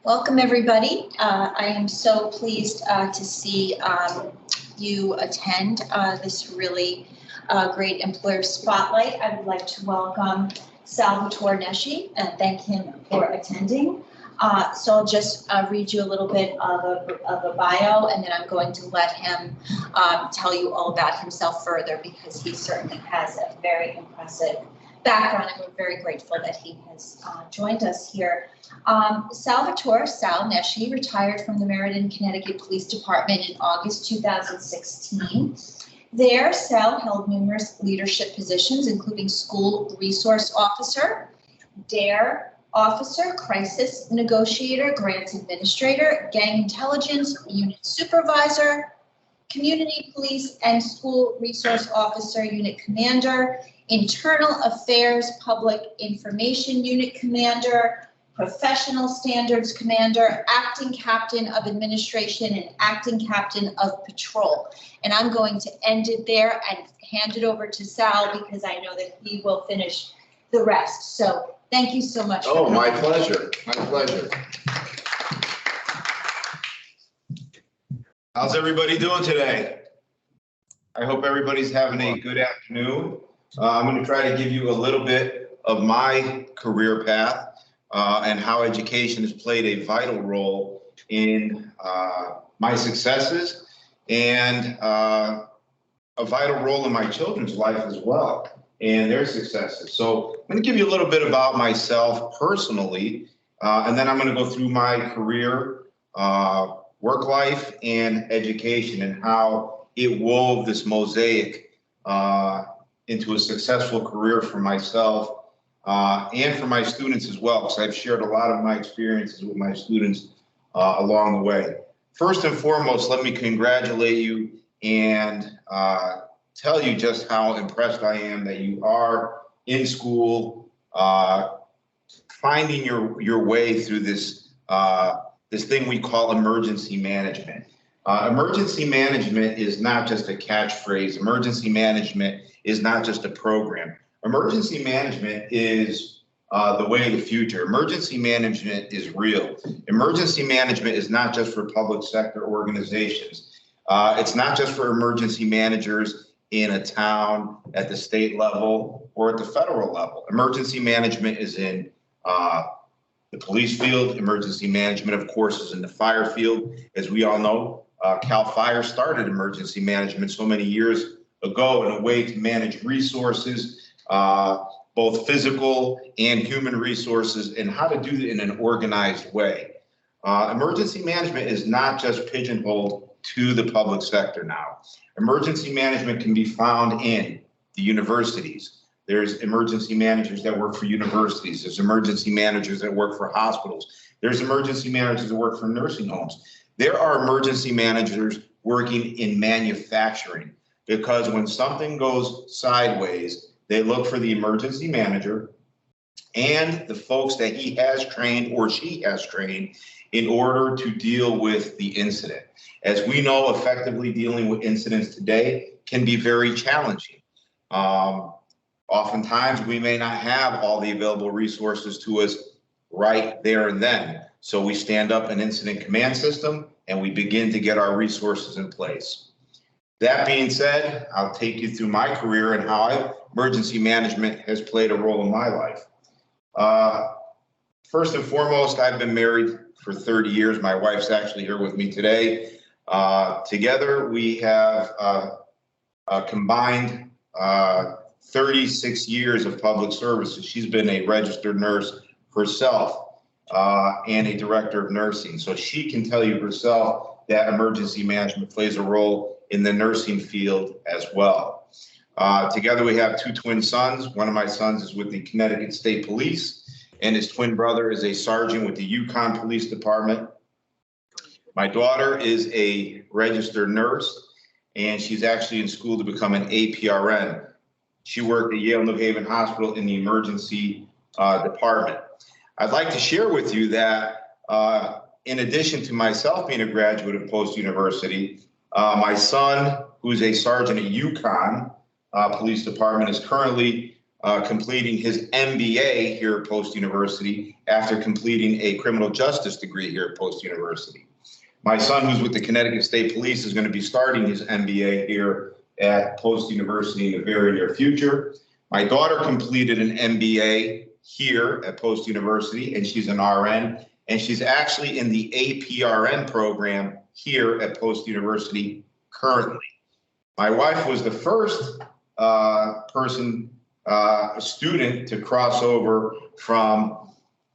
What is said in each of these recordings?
Welcome, everybody. I am so pleased to see you attend this really great employer spotlight. I would like to welcome Salvatore Nesci and thank him for attending. So I'll just read you a little bit of a bio, and then I'm going to let him tell you all about himself further, because he certainly has a very impressive background, and we're very grateful that he has joined us here. Salvatore Sal Nesci retired from the Meriden, Connecticut Police Department in August 2016. There, Sal held numerous leadership positions, including school resource officer, DARE officer, crisis negotiator, grants administrator, gang intelligence unit supervisor, community police and school resource officer unit commander, internal affairs public information unit commander, professional standards commander, acting captain of administration, and acting captain of patrol. And I'm going to end it there and hand it over to Sal, because I know that he will finish the rest. So thank you so much. Oh, my pleasure. My pleasure. How's everybody doing today? I hope everybody's having a good afternoon. I'm going to try to give you a little bit of my career path and how education has played a vital role in my successes and a vital role in my children's life as well and their successes. So I'm going to give you a little bit about myself personally, and then I'm going to go through my career, work life, and education, and how it wove this mosaic into a successful career for myself and for my students as well, because I've shared a lot of my experiences with my students along the way. First and foremost, let me congratulate you and tell you just how impressed I am that you are in school, finding your way through this this thing we call emergency management. Emergency management is not just a catchphrase. Emergency management is not just a program. Emergency management is the way of the future. Emergency management is real. Emergency management is not just for public sector organizations. It's not just for emergency managers in a town, at the state level, or at the federal level. Emergency management is in the police field. Emergency management, of course, is in the fire field. As we all know, CAL FIRE started emergency management so many years ago in a way to manage resources, both physical and human resources, and how to do it in an organized way. Emergency management is not just pigeonholed to the public sector now. Emergency management can be found in the universities. There's emergency managers that work for universities. There's emergency managers that work for hospitals. There's emergency managers that work for nursing homes. There are emergency managers working in manufacturing, because when something goes sideways, they look for the emergency manager and the folks that he has trained or she has trained in order to deal with the incident. As we know, effectively dealing with incidents today can be very challenging. Oftentimes, we may not have all the available resources to us right there and then. So we stand up an incident command system and we begin to get our resources in place. That being said, I'll take you through my career and how emergency management has played a role in my life. First and foremost, I've been married for 30 years. My wife's actually here with me today. Together, we have a combined 36 years of public services. She's been a registered nurse herself and a director of nursing. So she can tell you herself that emergency management plays a role in the nursing field as well. Together, we have two twin sons. One of my sons is with the Connecticut State Police, and his twin brother is a sergeant with the Yukon Police Department. My daughter is a registered nurse, and she's actually in school to become an APRN. She worked at Yale New Haven Hospital in the emergency department. I'd like to share with you that in addition to myself being a graduate of Post University, my son, who's a sergeant at Yukon Police Department, is currently completing his MBA here at Post University after completing a criminal justice degree here at Post University. My son, who's with the Connecticut State Police, is going to be starting his MBA here at Post University in the very near future. My daughter completed an MBA here at Post University, and she's an RN, and she's actually in the APRN program here at Post University currently. My wife was the first student to cross over from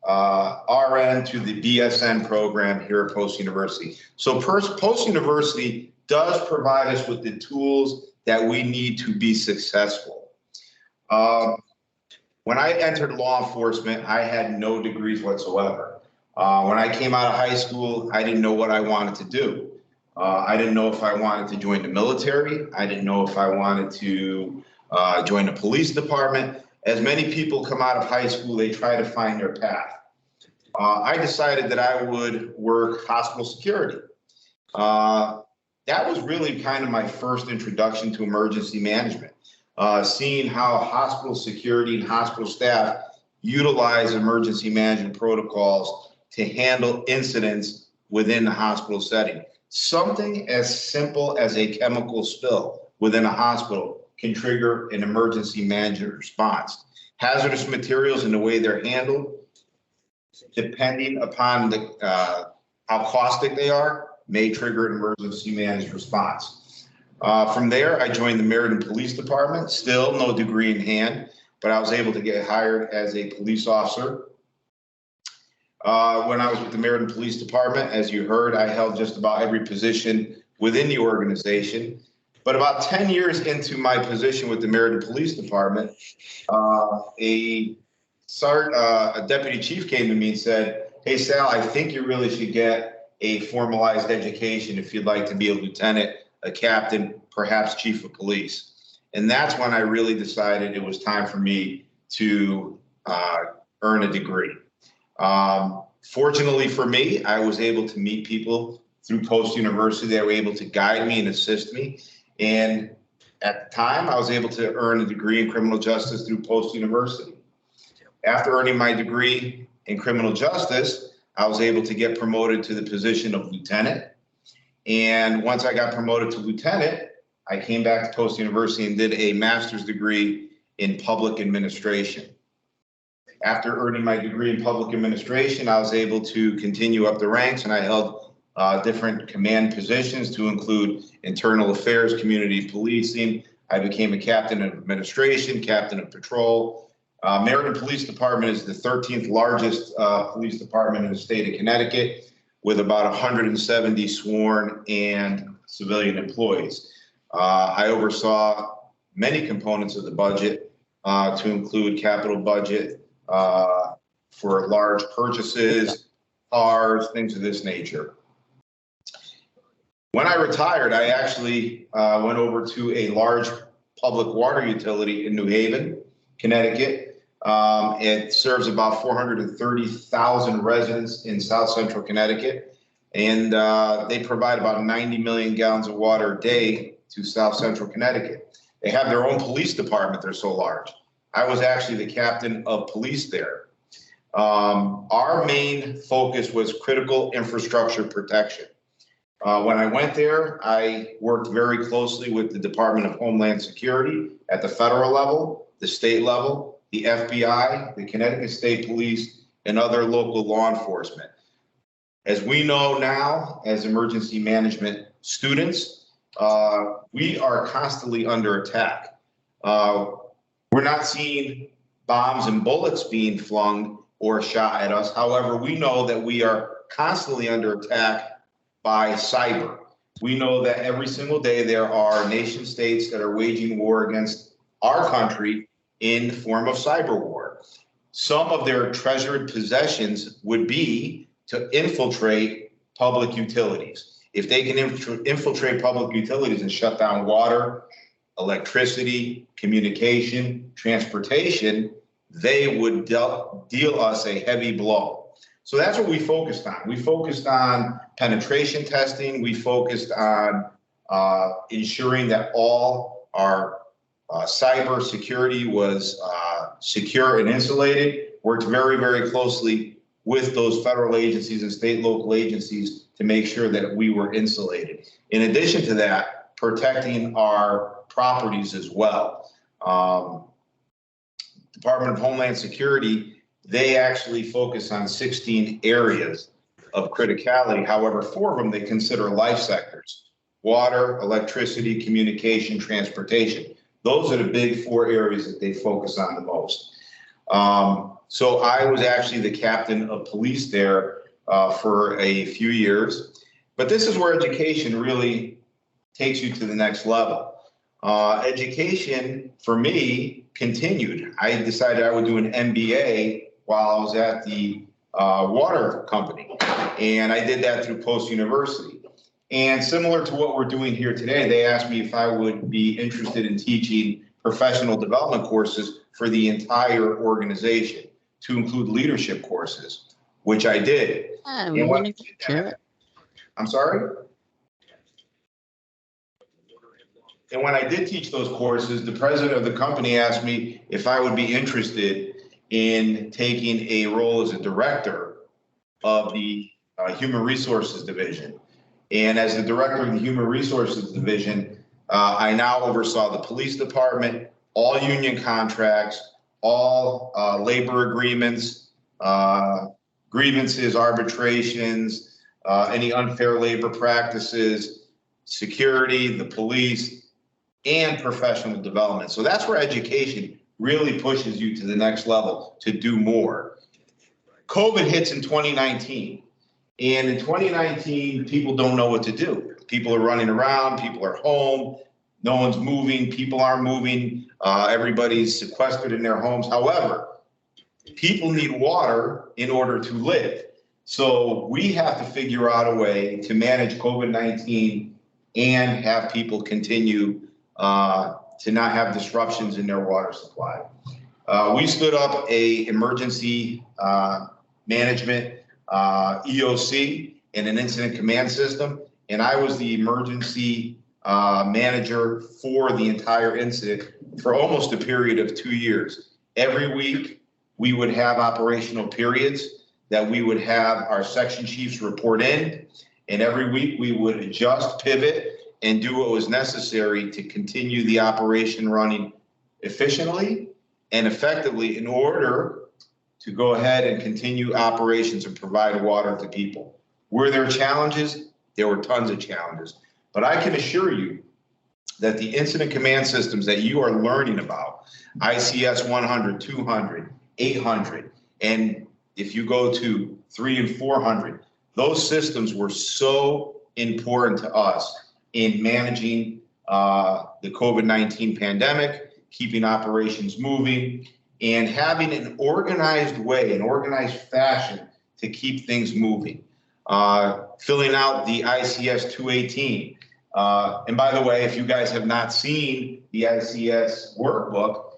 RN to the BSN program here at Post University. So Post University does provide us with the tools that we need to be successful. When I entered law enforcement, I had no degrees whatsoever. When I came out of high school, I didn't know what I wanted to do. I didn't know if I wanted to join the military. I didn't know if I wanted to join the police department. As many people come out of high school, they try to find their path. I decided that I would work hospital security. That was really kind of my first introduction to emergency management, seeing how hospital security and hospital staff utilize emergency management protocols to handle incidents within the hospital setting. Something as simple as a chemical spill within a hospital can trigger an emergency management response. Hazardous materials and the way they're handled, depending upon how caustic they are, may trigger an emergency management response. From there, I joined the Meriden Police Department, still no degree in hand, but I was able to get hired as a police officer. When I was with the Meriden Police Department, as you heard, I held just about every position within the organization. But about 10 years into my position with the Meriden Police Department, a deputy chief came to me and said, "Hey, Sal, I think you really should get a formalized education if you'd like to be a lieutenant, a captain, perhaps chief of police." And that's when I really decided it was time for me to earn a degree. Fortunately for me, I was able to meet people through Post University that were able to guide me and assist me. And at the time, I was able to earn a degree in criminal justice through Post University. After earning my degree in criminal justice, I was able to get promoted to the position of lieutenant. And once I got promoted to lieutenant, I came back to Post University and did a master's degree in public administration. After earning my degree in public administration, I was able to continue up the ranks, and I held different command positions to include internal affairs, community policing. I became a captain of administration, captain of patrol. Meriden Police Department is the 13th largest police department in the state of Connecticut, with about 170 sworn and civilian employees. I oversaw many components of the budget to include capital budget for large purchases, cars, things of this nature. When I retired, I actually went over to a large public water utility in New Haven, Connecticut. It serves about 430,000 residents in South Central Connecticut, and they provide about 90 million gallons of water a day to South Central Connecticut. They have their own police department, they're so large. I was actually the captain of police there. Our main focus was critical infrastructure protection. When I went there, I worked very closely with the Department of Homeland Security at the federal level, the state level, the FBI, the Connecticut State Police, and other local law enforcement. As we know now, as emergency management students, we are constantly under attack. We're not seeing bombs and bullets being flung or shot at us. However, we know that we are constantly under attack by cyber. We know that every single day there are nation states that are waging war against our country in the form of cyber war. Some of their treasured possessions would be to infiltrate public utilities. If they can infiltrate public utilities and shut down water, electricity, communication, transportation, they would deal us a heavy blow. So that's what we focused on. We focused on penetration testing. We focused on ensuring that all our Cyber security was secure and insulated. Worked very, very closely with those federal agencies and state local agencies to make sure that we were insulated. In addition to that, protecting our properties as well. Department of Homeland Security, they actually focus on 16 areas of criticality. However, 4 of them they consider life sectors: water, electricity, communication, transportation. Those are the big 4 areas that they focus on the most. So I was actually the captain of police there for a few years. But this is where education really takes you to the next level. Education, for me, continued. I decided I would do an MBA while I was at the water company. And I did that through Post University. And similar to what we're doing here today, they asked me if I would be interested in teaching professional development courses for the entire organization, to include leadership courses, which I did. And when I did that, I'm sorry? And when I did teach those courses, the president of the company asked me if I would be interested in taking a role as a director of the Human Resources Division. And as the director of the Human Resources Division, I now oversaw the police department, all union contracts, all labor agreements, grievances, arbitrations, any unfair labor practices, security, the police, and professional development. So that's where education really pushes you to the next level to do more. COVID hits in 2019. And in 2019, people don't know what to do. People are running around, people are home, no one's moving, people aren't moving, everybody's sequestered in their homes. However, people need water in order to live. So we have to figure out a way to manage COVID-19 and have people continue to not have disruptions in their water supply. We stood up a emergency management EOC and an incident command system, and I was the emergency manager for the entire incident for almost a period of 2 years. Every week, we would have operational periods that we would have our section chiefs report in, and every week we would adjust, pivot, and do what was necessary to continue the operation running efficiently and effectively in order to go ahead and continue operations and provide water to people. Were there challenges? There were tons of challenges. But I can assure you that the incident command systems that you are learning about, ICS 100, 200, 800, and if you go to 300 and 400, those systems were so important to us in managing the COVID-19 pandemic, keeping operations moving, and having an organized way, an organized fashion to keep things moving. Filling out the ICS 218. And by the way, if you guys have not seen the ICS workbook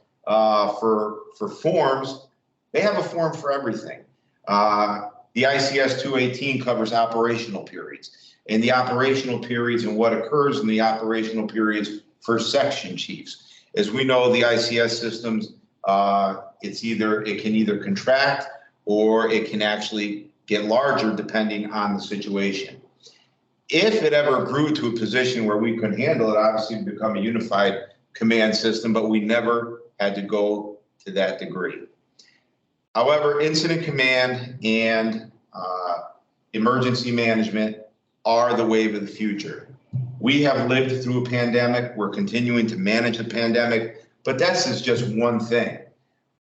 for forms, they have a form for everything. The ICS 218 covers operational periods, and the operational periods and what occurs in the operational periods for section chiefs. As we know, the ICS systems, it can either contract or it can actually get larger depending on the situation. If it ever grew to a position where we could handle it, obviously it would become a unified command system, but we never had to go to that degree. However, incident command and emergency management are the wave of the future. We have lived through a pandemic. We're continuing to manage the pandemic, but that's just one thing.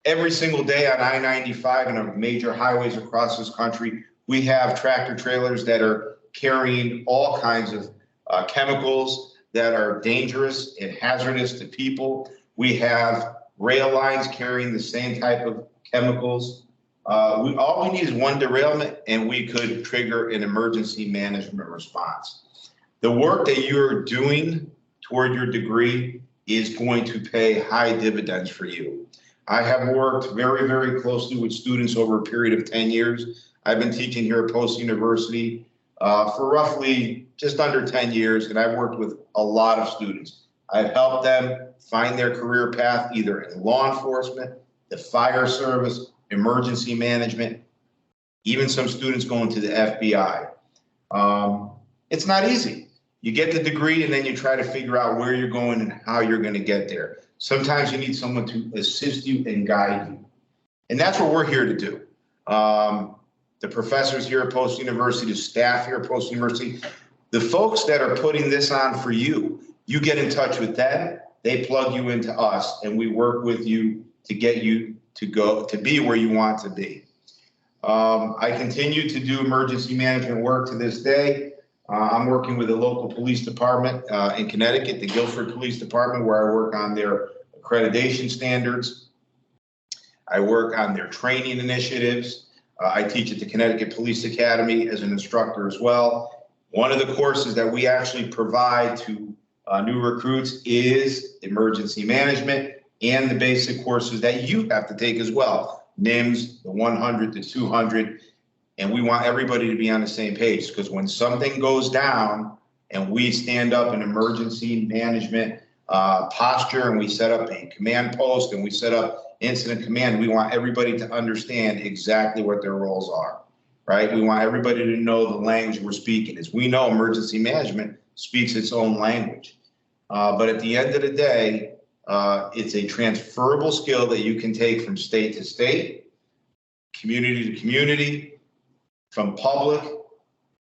Every single day on I-95 and our major highways across this country, we have tractor trailers that are carrying all kinds of chemicals that are dangerous and hazardous to people. We have rail lines carrying the same type of chemicals. All we need is one derailment and we could trigger an emergency management response. The work that you're doing toward your degree is going to pay high dividends for you. I have worked very, very closely with students over a period of 10 years. I've been teaching here at Post University for roughly just under 10 years, and I've worked with a lot of students. I've helped them find their career path either in law enforcement, the fire service, emergency management, even some students going to the FBI. It's not easy. You get the degree and then you try to figure out where you're going and how you're going to get there. Sometimes you need someone to assist you and guide you. And that's what we're here to do. The professors here at Post University, the staff here at Post University, the folks that are putting this on for you, you get in touch with them, they plug you into us, and we work with you to get you to be where you want to be. I continue to do emergency management work to this day. I'm working with the local police department in Connecticut, the Guilford Police Department, where I work on their accreditation standards. I work on their training initiatives. I teach at the Connecticut Police Academy as an instructor as well. One of the courses that we actually provide to new recruits is emergency management and the basic courses that you have to take as well. NIMS, the 100 to 200. And we want everybody to be on the same page, because when something goes down and we stand up an emergency management posture and we set up a command post and we set up incident command, we want everybody to understand exactly what their roles are, right? We want everybody to know the language we're speaking. As we know, emergency management speaks its own language. But at the end of the day, it's a transferable skill that you can take from state to state, community to community, from public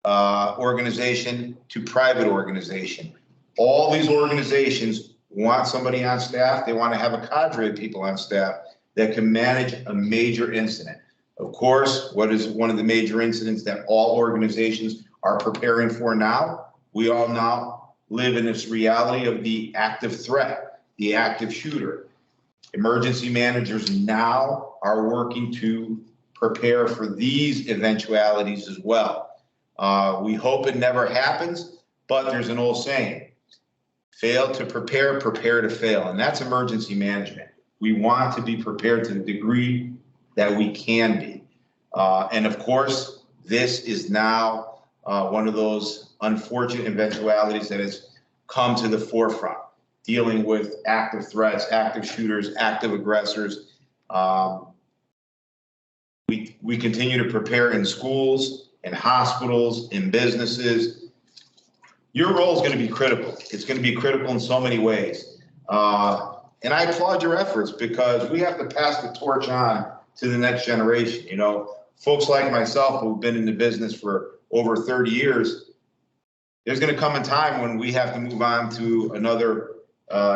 organization to private organization. All these organizations want somebody on staff. They want to have a cadre of people on staff that can manage a major incident. Of course, what is one of the major incidents that all organizations are preparing for now? We all now live in this reality of the active threat, the active shooter. Emergency managers now are working to prepare for these eventualities as well. We hope it never happens, but there's an old saying, fail to prepare, prepare to fail. And that's emergency management. We want to be prepared to the degree that we can be. And of course, this is now one of those unfortunate eventualities that has come to the forefront, dealing with active threats, active shooters, active aggressors. We continue to prepare in schools, in hospitals, in businesses. Your role is going to be critical. It's going to be critical in so many ways. And I applaud your efforts, because we have to pass the torch on to the next generation. You know, folks like myself who've been in the business for over 30 years, there's going to come a time when we have to move on to another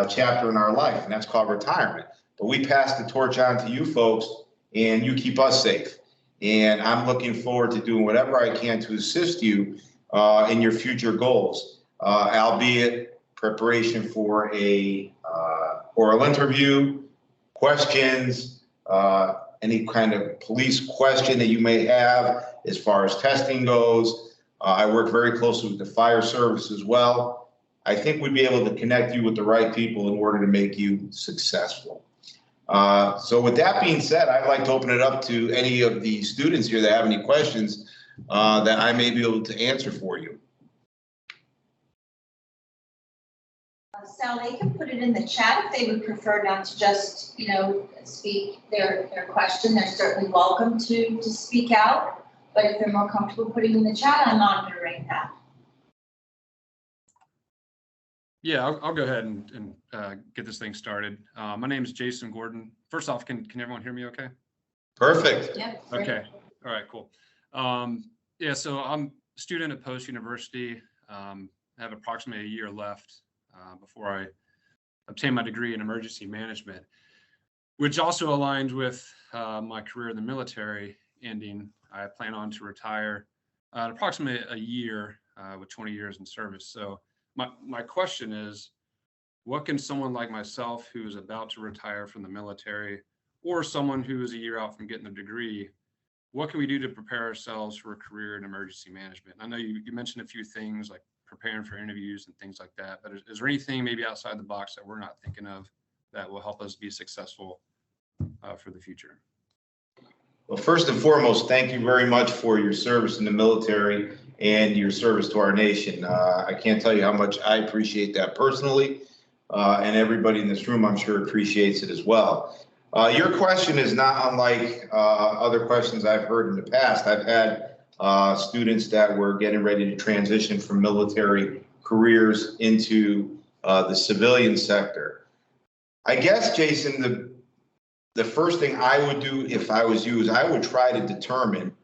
chapter in our life, and that's called retirement. But we pass the torch on to you folks, and you keep us safe. And I'm looking forward to doing whatever I can to assist you in your future goals, albeit preparation for a oral interview, questions, any kind of police question that you may have as far as testing goes. I work very closely with the fire service as well. I think we'd be able to connect you with the right people in order to make you successful. So with that being said, I'd like to open it up to any of the students here that have any questions that I may be able to answer for you. Sal, they can put it in the chat if they would prefer not to just, speak their question. They're certainly welcome to speak out, but if they're more comfortable putting in the chat, I'm monitoring that. Yeah, I'll go ahead and get this thing started. My name is Jason Gordon. First off, can everyone hear me okay? Perfect. Yep. Okay. All right, cool. Yeah, so I'm a student at Post University. I have approximately a year left before I obtain my degree in emergency management, which also aligns with my career in the military ending. I plan on to retire in approximately a year with 20 years in service. So my question is, what can someone like myself who is about to retire from the military, or someone who is a year out from getting a degree, what can we do to prepare ourselves for a career in emergency management? I know you mentioned a few things like preparing for interviews and things like that, but is there anything maybe outside the box that we're not thinking of that will help us be successful for the future? Well, first and foremost, thank you very much for your service in the military and your service to our nation. I can't tell you how much I appreciate that personally. and everybody in this room, I'm sure, appreciates it as well. Your question is not unlike other questions I've heard in the past. I've had students that were getting ready to transition from military careers into the civilian sector. I guess, Jason, the first thing I would do if I was you is I would try to determine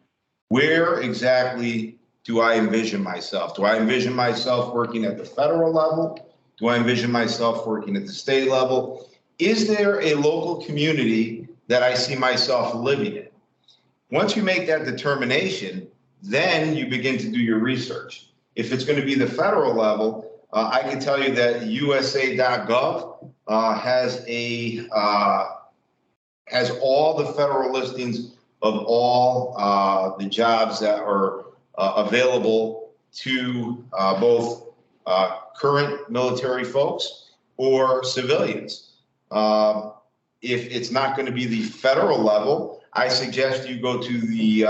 where exactly do I envision myself? Do I envision myself working at the federal level? Do I envision myself working at the state level? Is there a local community that I see myself living in? Once you make that determination, then you begin to do your research. If it's going to be the federal level, I can tell you that USA.gov has all the federal listings of all the jobs that are available to both current military folks or civilians. If it's not going to be the federal level, I suggest you go to the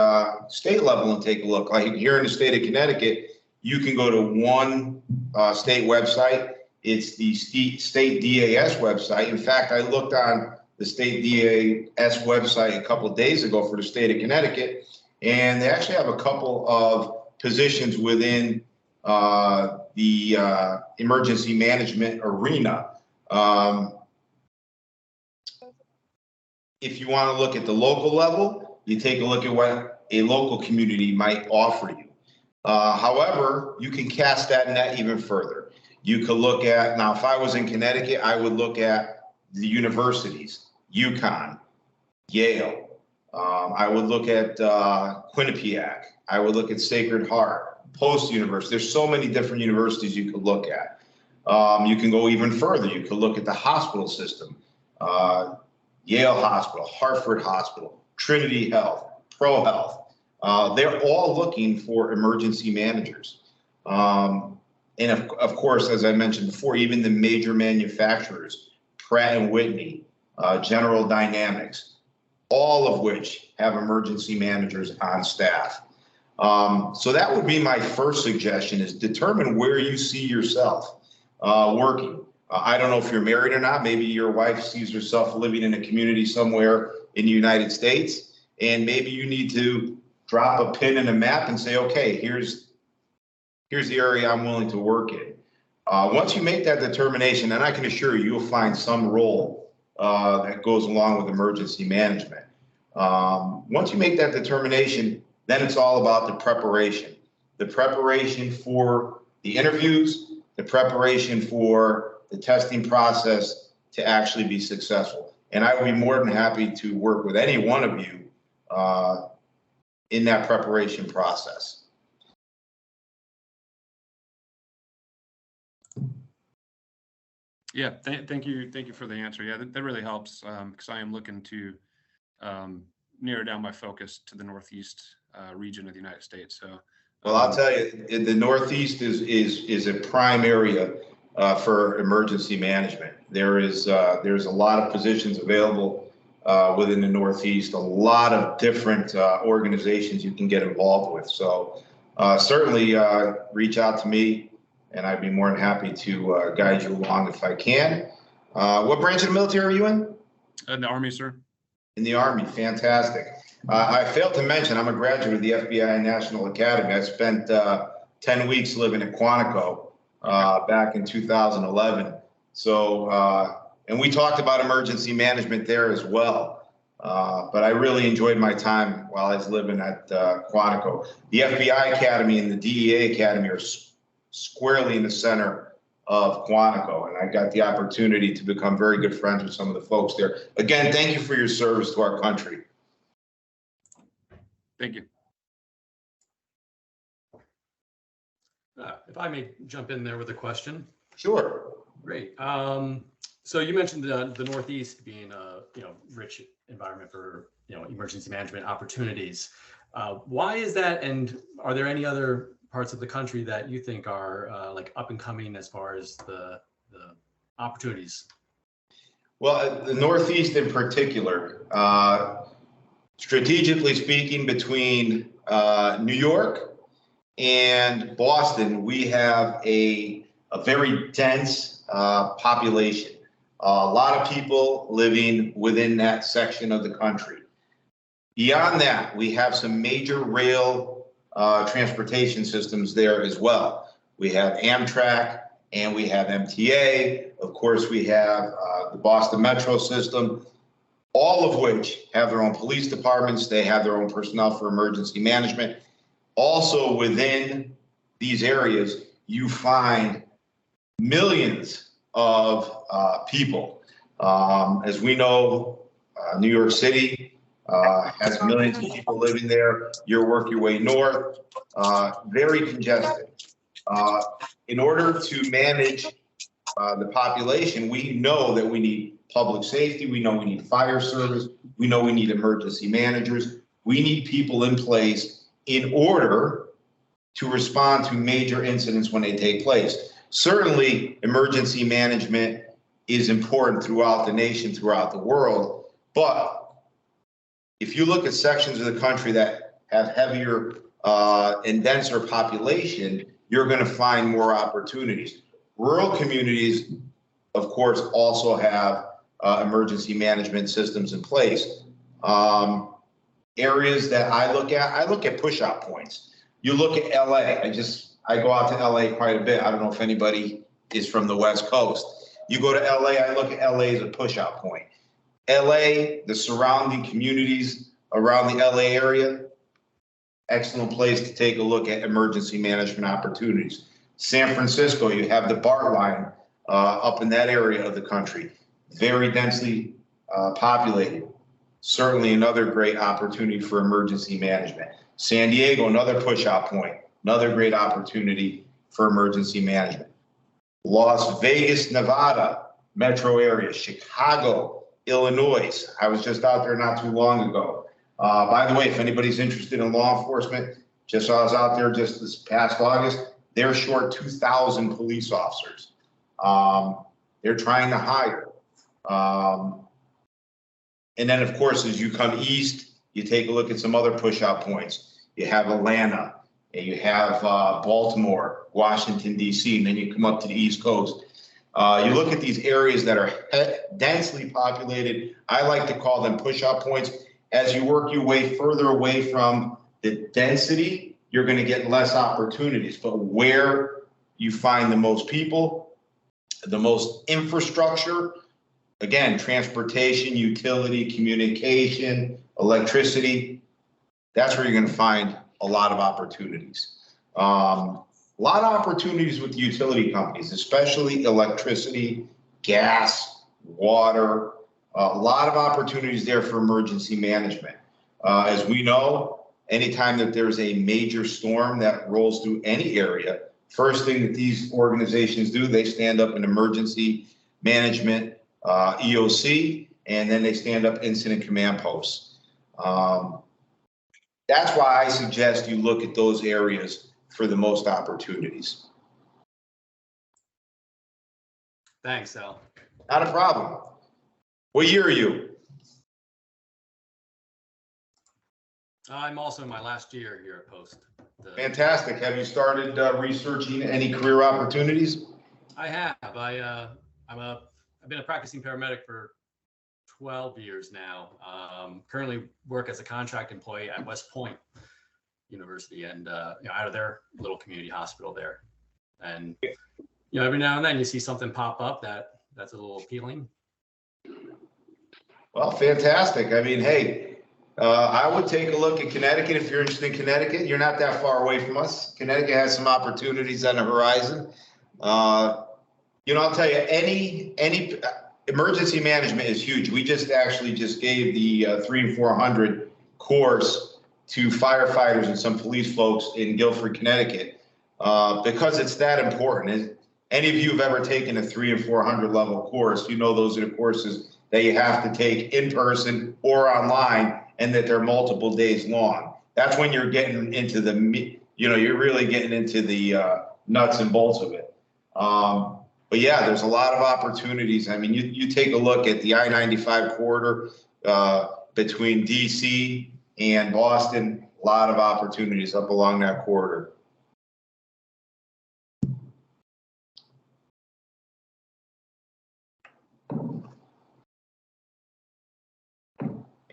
state level and take a look. Like here in the state of Connecticut, you can go to one state website. It's the state DAS website. In fact, I looked on the state DAS website a couple of days ago for the state of Connecticut, and they actually have a couple of positions within the emergency management arena. If you want to look at the local level, you take a look at what a local community might offer you. However, you can cast that net even further. You could look at, now if I was in Connecticut, I would look at the universities, UConn, Yale. I would look at Quinnipiac. I would look at Sacred Heart, Post University. There's so many different universities you could look at. You can go even further. You could look at the hospital system. Yale Hospital, Hartford Hospital, Trinity Health, Pro Health. They're all looking for emergency managers. And of course, as I mentioned before, even the major manufacturers, Pratt & Whitney, General Dynamics, all of which have emergency managers on staff. So that would be my first suggestion, is determine where you see yourself working. I don't know if you're married or not. Maybe your wife sees herself living in a community somewhere in the United States, and maybe you need to drop a pin in a map and say, okay, here's the area I'm willing to work in. Once you make that determination, and I can assure you, you'll find some role that goes along with emergency management. Once you make that determination, then it's all about the preparation for the interviews, the preparation for the testing process to actually be successful. And I would be more than happy to work with any one of you in that preparation process. Yeah, thank you for the answer. Yeah, that really helps, because I am looking to narrow down my focus to the Northeast region of the United States. So, well, I'll tell you, the Northeast is a prime area for emergency management. There's a lot of positions available within the Northeast, a lot of different organizations you can get involved with. So certainly reach out to me, and I'd be more than happy to guide you along if I can. What branch of the military are you in? In the Army, sir. In the Army, fantastic. I failed to mention I'm a graduate of the FBI National Academy. I spent 10 weeks living at Quantico back in 2011. So, and we talked about emergency management there as well. But I really enjoyed my time while I was living at Quantico. The FBI Academy and the DEA Academy are squarely in the center of Quantico, and I got the opportunity to become very good friends with some of the folks there. Again, thank you for your service to our country. Thank you. If I may jump in there with a question. Sure. Great. So you mentioned the Northeast being a rich environment for emergency management opportunities. Why is that? And are there any other parts of the country that you think are like up and coming as far as the opportunities? Well, the Northeast in particular, strategically speaking, between New York and Boston, we have a very dense population. A lot of people living within that section of the country. Beyond that, we have some major rail transportation systems there as well. We have Amtrak and we have MTA. Of course, we have the Boston Metro system, all of which have their own police departments. They have their own personnel for emergency management. Also within these areas, you find millions of people. As we know, New York City has millions of people living there. You work your way north, very congested. In order to manage the population, we know that we need public safety. We know we need fire service. We know we need emergency managers. We need people in place in order to respond to major incidents when they take place. Certainly, emergency management is important throughout the nation, throughout the world. But if you look at sections of the country that have heavier and denser population, you're going to find more opportunities. Rural communities, of course, also have emergency management systems in place. Areas that I look at push-out points. You look at LA. I go out to LA quite a bit. I don't know if anybody is from the West Coast. You go to LA, I look at LA as a push-out point. LA, the surrounding communities around the LA area, excellent place to take a look at emergency management opportunities. San Francisco, you have the BART line up in that area of the country, very densely populated. Certainly another great opportunity for emergency management. San Diego, another push-out point, another great opportunity for emergency management. Las Vegas, Nevada, metro area, Chicago, Illinois. I was just out there not too long ago. By the way, if anybody's interested in law enforcement, I was out there just this past August, they're short 2,000 police officers. They're trying to hire. And then, of course, as you come east, you take a look at some other push-out points. You have Atlanta, and you have Baltimore, Washington, D.C., and then you come up to the East Coast. You look at these areas that are densely populated. I like to call them push-out points. As you work your way further away from the density, you're going to get less opportunities. But where you find the most people, the most infrastructure, again, transportation, utility, communication, electricity, that's where you're going to find a lot of opportunities. A lot of opportunities with the utility companies, especially electricity, gas, water, a lot of opportunities there for emergency management. As we know, anytime that there's a major storm that rolls through any area, first thing that these organizations do, they stand up an emergency management EOC, and then they stand up incident command posts. That's why I suggest you look at those areas for the most opportunities. Thanks, Al. Not a problem. What year are you? I'm also in my last year here at Post. Fantastic. Have you started researching any career opportunities? I have. I've been a practicing paramedic for 12 years now. Currently work as a contract employee at West Point University, and out of their little community hospital there. And every now and then you see something pop up that's a little appealing. Well, fantastic. I mean, hey, I would take a look at Connecticut if you're interested in Connecticut. You're not that far away from us. Connecticut has some opportunities on the horizon. I'll tell you, any emergency management is huge. We just gave the 3 and 400 course to firefighters and some police folks in Guilford, Connecticut, because it's that important. Any of you have ever taken a 3 and 400 level course, those are the courses that you have to take in person or online, and that they're multiple days long. That's when you're getting into you're really getting into the nuts and bolts of it. But yeah, there's a lot of opportunities. I mean, you take a look at the I-95 corridor between DC and Boston, a lot of opportunities up along that corridor.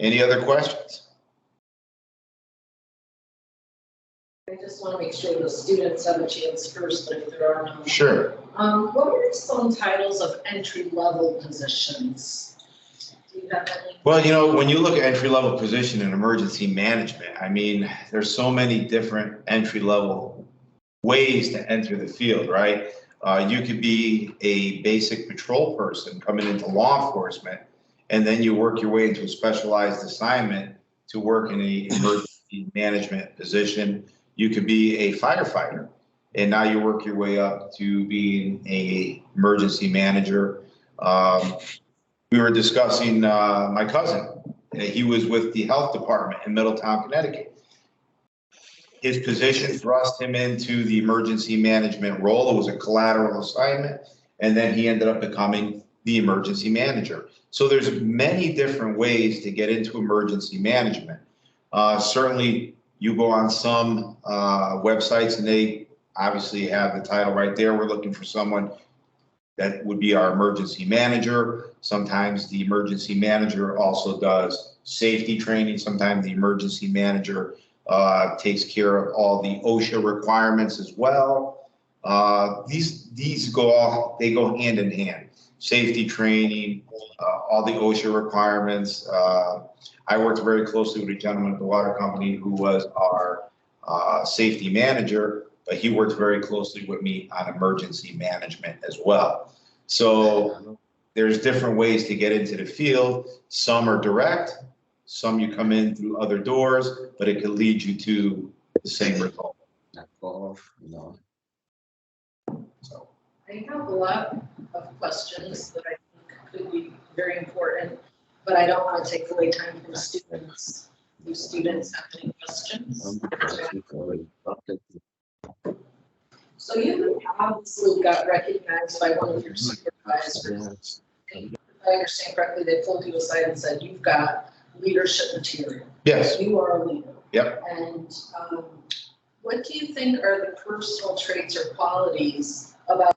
Any other questions? I just want to make sure the students have a chance first, but if there are none. Sure. What are some titles of entry-level positions? Do you have any? Well, you know, when you look at entry-level position in emergency management, I mean, there's so many different entry-level ways to enter the field, right? You could be a basic patrol person coming into law enforcement, and then you work your way into a specialized assignment to work in a emergency management position. You could be a firefighter, and now you work your way up to being a emergency manager. We were discussing my cousin. He was with the health department in Middletown, Connecticut. His position thrust him into the emergency management role. It was a collateral assignment, and then he ended up becoming the emergency manager. So there's many different ways to get into emergency management. Certainly, you go on some websites and they obviously have the title right there. We're looking for someone that would be our emergency manager. Sometimes the emergency manager also does safety training. Sometimes the emergency manager takes care of all the OSHA requirements as well. These go hand in hand. Safety training, all the OSHA requirements. I worked very closely with a gentleman at the water company who was our safety manager, but he worked very closely with me on emergency management as well. So there's different ways to get into the field. Some are direct, some you come in through other doors, but it could lead you to the same result. So. I have a lot of questions that I think could be very important, but I don't want to take away time from students. Do students have any questions? So you obviously got recognized by one of your supervisors. If I understand correctly, they pulled you aside and said, you've got leadership material. Yes. You are a leader. Yep. And what do you think are the personal traits or qualities about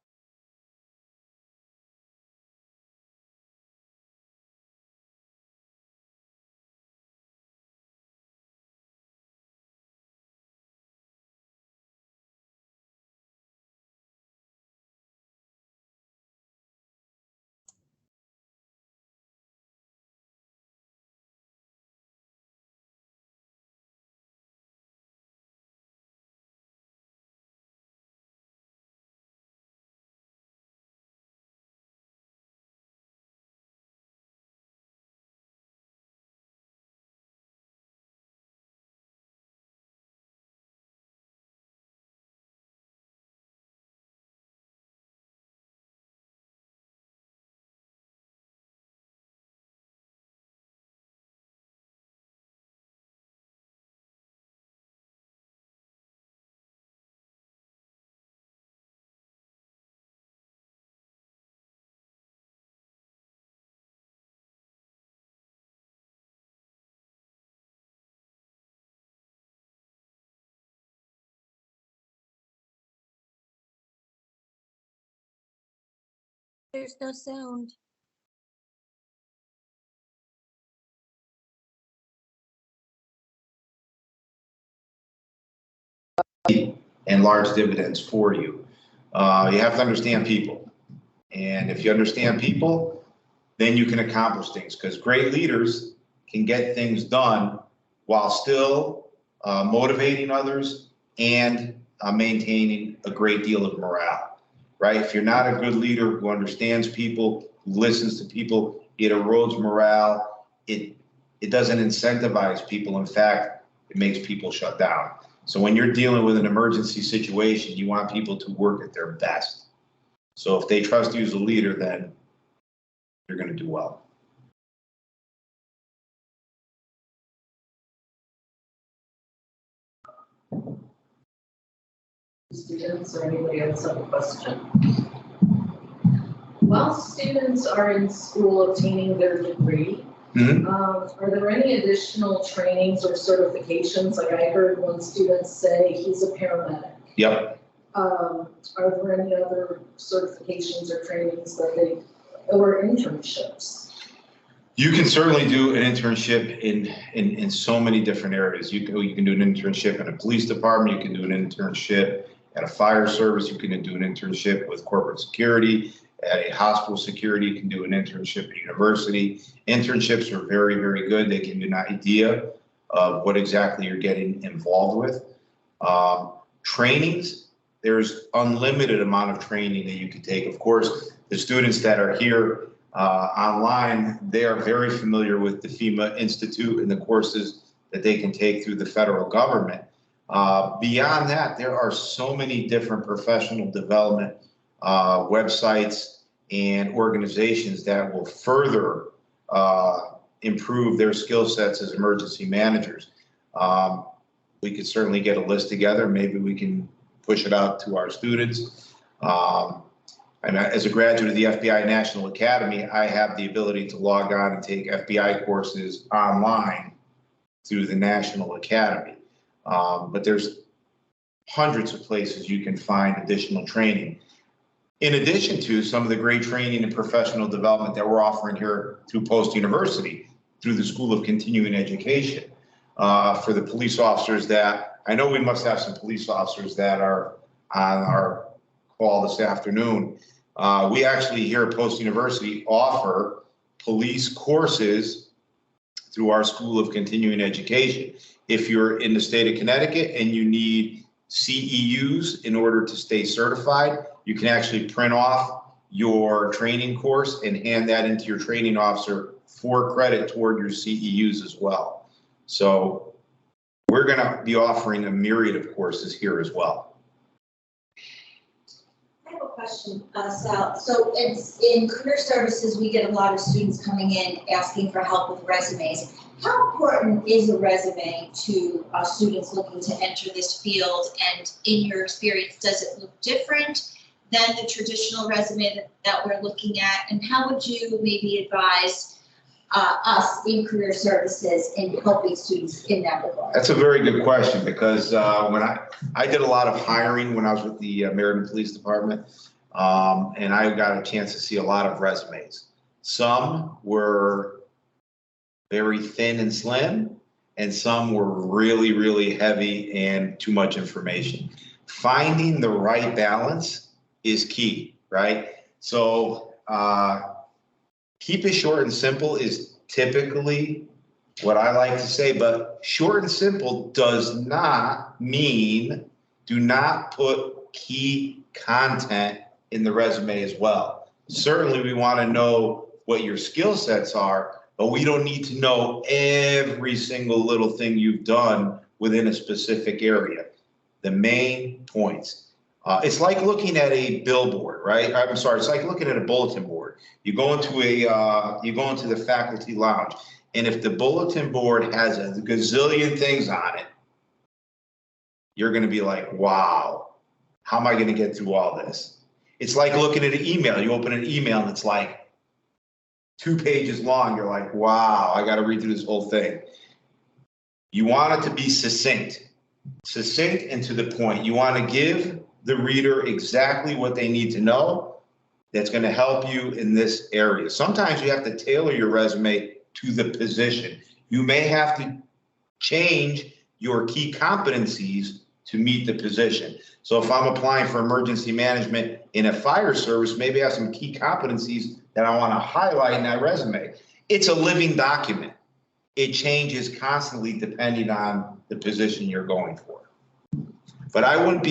There's no sound. And large dividends for you. You have to understand people. And if you understand people, then you can accomplish things, because great leaders can get things done while still motivating others and maintaining a great deal of morale, right? If you're not a good leader who understands people, who listens to people, it erodes morale. It doesn't incentivize people. In fact, it makes people shut down. So when you're dealing with an emergency situation, you want people to work at their best. So if they trust you as a leader, then you're going to do well. students or anybody else have a question? While students are in school obtaining their degree, are there any additional trainings or certifications? Like I heard one student say he's a paramedic. Yep. Are there any other certifications or trainings that or internships? You can certainly do an internship in so many different areas. You can do an internship in a police department. You can do an internship at a fire service. You can do an internship with corporate security, at a hospital security. You can do an internship at university. Internships are very, very good. They give you an idea of what exactly you're getting involved with. Trainings, there's unlimited amount of training that you can take. Of course, the students that are here online, they are very familiar with the FEMA Institute and the courses that they can take through the federal government. Beyond that, there are so many different professional development websites and organizations that will further improve their skill sets as emergency managers. We could certainly get a list together. Maybe we can push it out to our students. And as a graduate of the FBI National Academy, I have the ability to log on and take FBI courses online through the National Academy. But there's hundreds of places you can find additional training. In addition to some of the great training and professional development that we're offering here through post-university, through the School of Continuing Education. For the police officers that, I know we must have some police officers that are on our call this afternoon. We actually here at post-university offer police courses through our School of Continuing Education. If you're in the state of Connecticut and you need CEUs in order to stay certified, you can actually print off your training course and hand that into your training officer for credit toward your CEUs as well. So we're going to be offering a myriad of courses here as well. I have a question, Sal. So in career services, we get a lot of students coming in asking for help with resumes. How important is a resume to students looking to enter this field? And in your experience, does it look different than the traditional resume that we're looking at? And how would you maybe advise us in career services in helping students in that regard? That's a very good question, because when I did a lot of hiring when I was with the Meriden Police Department, and I got a chance to see a lot of resumes. Some were very thin and slim, and some were really, really heavy and too much information. Finding the right balance is key, right? So keep it short and simple is typically what I like to say, but short and simple does not mean do not put key content in the resume as well. Certainly we want to know what your skill sets are, but we don't need to know every single little thing you've done within a specific area. The main points. It's like looking at a billboard, right? I'm sorry, it's like looking at a bulletin board. You go into the faculty lounge, and if the bulletin board has a gazillion things on it, you're going to be like, wow, how am I going to get through all this? It's like looking at an email. You open an email and it's like 2 pages long. You're like, wow, I got to read through this whole thing. You want it to be succinct and to the point. You want to give the reader exactly what they need to know that's going to help you in this area. Sometimes you have to tailor your resume to the position. You may have to change your key competencies to meet the position. So if I'm applying for emergency management in a fire service, maybe I have some key competencies that I want to highlight in that resume. It's a living document. It changes constantly depending on the position you're going for. But I wouldn't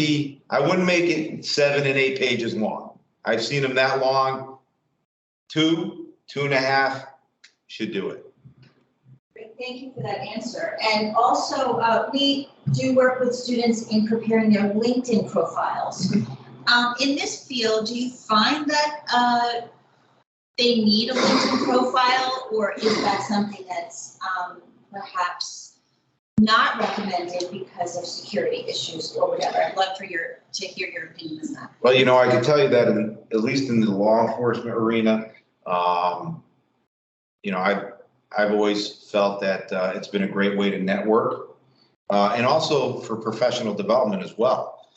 make it 7 and 8 pages long. I've seen them that long. 2.5 should do it. Great, thank you for that answer. And also, we do work with students in preparing their LinkedIn profiles. In this field, do you find that they need a LinkedIn profile, or is that something that's perhaps not recommended because of security issues or whatever? I'd love to hear your opinion on that. Well, I can tell you that at least in the law enforcement arena, I've always felt that it's been a great way to network, and also for professional development as well.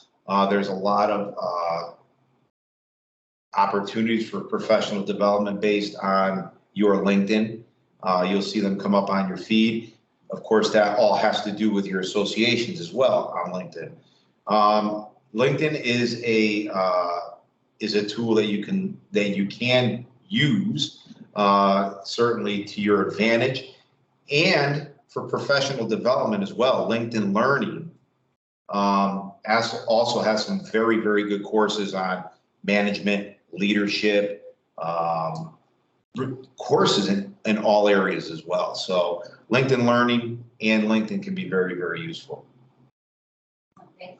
There's a lot of opportunities for professional development based on your LinkedIn. You'll see them come up on your feed. Of course, that all has to do with your associations as well on LinkedIn. LinkedIn is a tool that you can use certainly to your advantage, and for professional development as well. LinkedIn Learning also has some very, very good courses on management, leadership, courses in all areas as well. So LinkedIn Learning and LinkedIn can be very, very useful. Okay.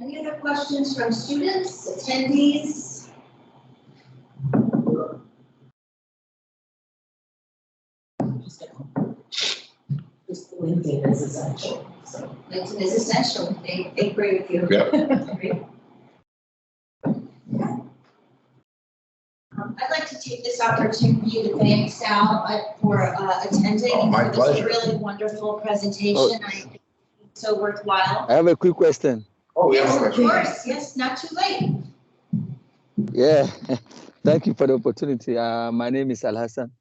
Any other questions from students, attendees? Just LinkedIn is essential, so. LinkedIn is essential. They agree with you. Yep. I'd like to take this opportunity to thank Sal for attending Oh, my and for this pleasure. really wonderful presentation. I think it's so worthwhile. I have a quick question. Oh, Yes, yeah. of course. Yes, not too late. Yeah, thank you for the opportunity. My name is Al Hassan.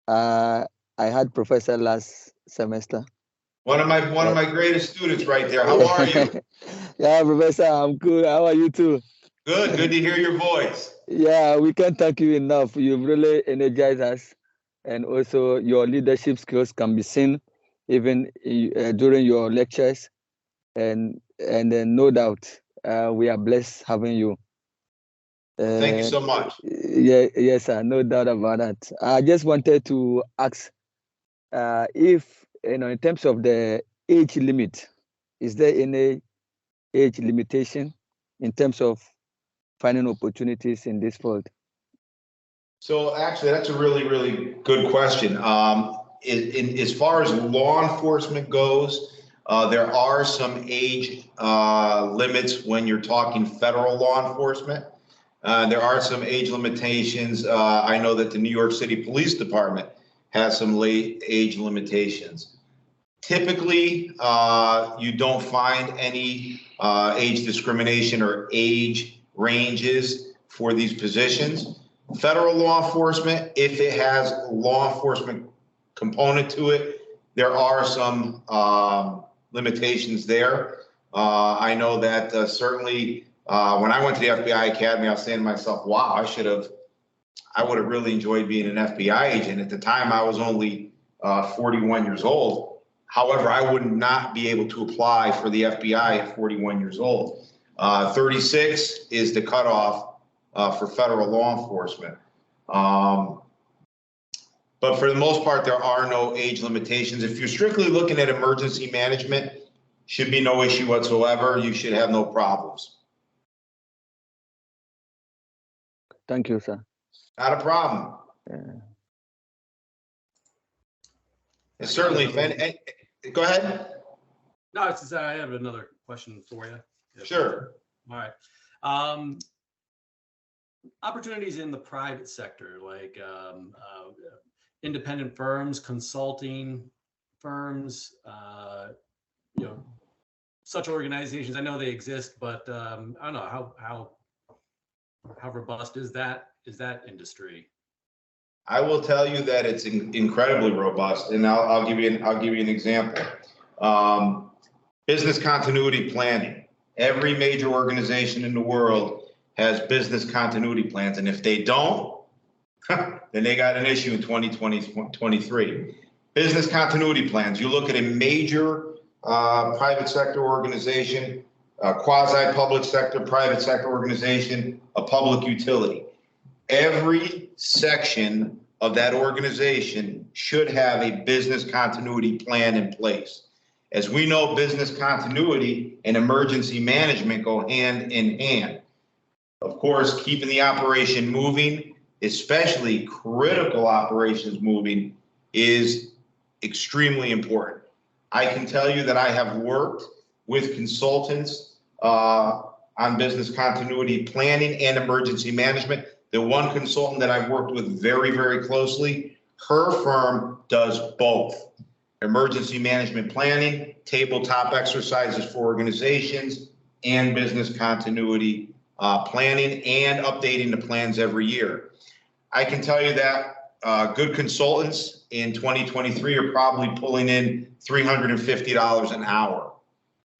I had professor last semester. One of my greatest students right there. How are you? Yeah, professor, I'm good. How are you too? Good to hear your voice. Yeah, we can't thank you enough. You've really energized us, and also your leadership skills can be seen even during your lectures, and then no doubt we are blessed having you. Thank you so much. Yeah, yes, sir, no doubt about that. I just wanted to ask if, in terms of the age limit, is there any age limitation in terms of finding opportunities in this field? So actually, that's a really, really good question. As far as law enforcement goes, there are some age limits when you're talking federal law enforcement. There are some age limitations. I know that the New York City Police Department has some late age limitations. Typically, you don't find any age discrimination or age ranges for these positions. Federal law enforcement, if it has law enforcement component to it, there are some limitations there. I know that certainly when I went to the FBI Academy, I was saying to myself, wow, I would have really enjoyed being an FBI agent. At the time, I was only 41 years old. However, I would not be able to apply for the FBI at 41 years old. 36 is the cutoff for federal law enforcement. But for the most part, there are no age limitations. If you're strictly looking at emergency management, should be no issue whatsoever. You should have no problems. Thank you, sir. Not a problem. Yeah. And certainly, go ahead. No, it's just, I have another question for you. Sure. All right. Opportunities in the private sector, like independent firms, consulting firms, such organizations. I know they exist, but I don't know how robust is that industry? I will tell you that it's incredibly robust, and I'll give you an example. Business continuity planning. Every major organization in the world has business continuity plans, and if they don't, then they got an issue in 2023. Business continuity plans. You look at a major private sector organization, a quasi-public sector, private sector organization, a public utility. Every section of that organization should have a business continuity plan in place. As we know, business continuity and emergency management go hand in hand. Of course, keeping the operation moving, especially critical operations moving, is extremely important. I can tell you that I have worked with consultants on business continuity planning and emergency management. The one consultant that I've worked with very, very closely, her firm does both. Emergency management planning, tabletop exercises for organizations, and business continuity planning and updating the plans every year. I can tell you that good consultants in 2023 are probably pulling in $350 an hour.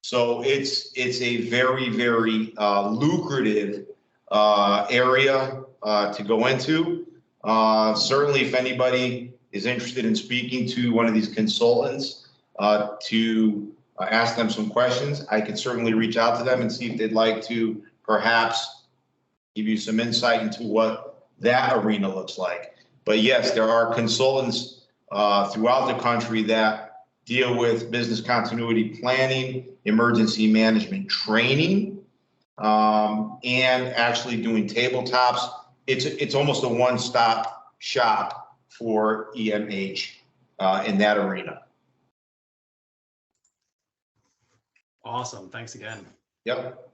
So it's a very, very lucrative area to go into. Certainly, if anybody is interested in speaking to one of these consultants to ask them some questions, I can certainly reach out to them and see if they'd like to perhaps give you some insight into what that arena looks like. But yes, there are consultants throughout the country that deal with business continuity planning, emergency management training, and actually doing tabletops. It's almost a one-stop shop for EMH in that arena. Awesome. Thanks again. Yep.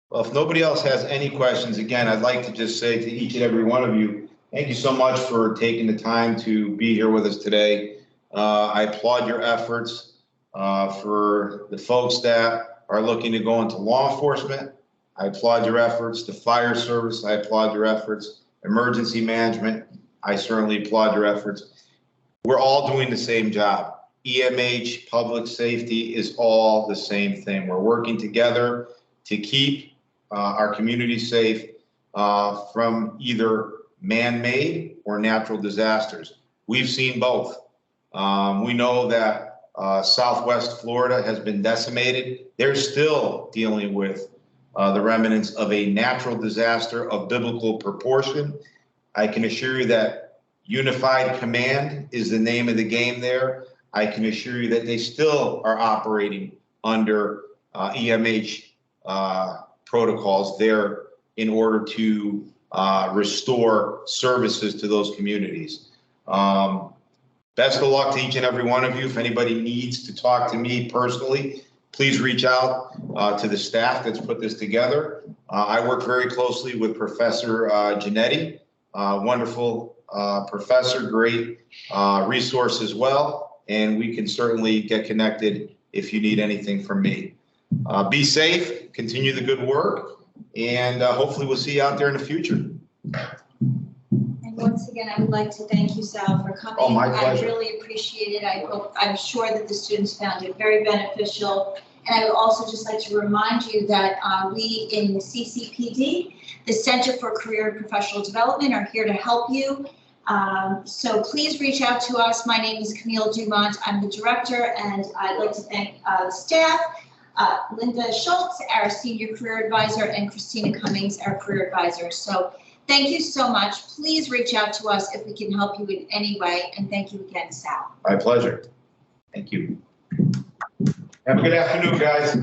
Well, if nobody else has any questions, again, I'd like to just say to each and every one of you, thank you so much for taking the time to be here with us today. I applaud your efforts for the folks that are looking to go into law enforcement. I applaud your efforts. The fire service, I applaud your efforts. Emergency management, I certainly applaud your efforts. We're all doing the same job. EMH, public safety is all the same thing. We're working together to keep our community safe from either man-made or natural disasters. We've seen both. We know that Southwest Florida has been decimated. They're still dealing with the remnants of a natural disaster of biblical proportion. I can assure you that unified command is the name of the game there. I can assure you that they still are operating under EMH protocols there in order to restore services to those communities. Best of luck to each and every one of you. If anybody needs to talk to me personally, please reach out to the staff that's put this together. I work very closely with Professor Giannetti, wonderful professor, great resource as well, and we can certainly get connected if you need anything from me. Be safe, continue the good work, and hopefully we'll see you out there in the future. And once again, I would like to thank you, Sal, for coming. Oh, my pleasure. I really appreciate it. I'm sure that the students found it very beneficial. And I would also just like to remind you that we in the CCPD, the Center for Career and Professional Development, are here to help you. So please reach out to us. My name is Camille Dumont. I'm the director, and I'd like to thank the staff, Linda Schultz, our senior career advisor, and Christina Cummings, our career advisor. So thank you so much. Please reach out to us if we can help you in any way. And thank you again, Sal. My pleasure. Thank you. Have a good afternoon, guys.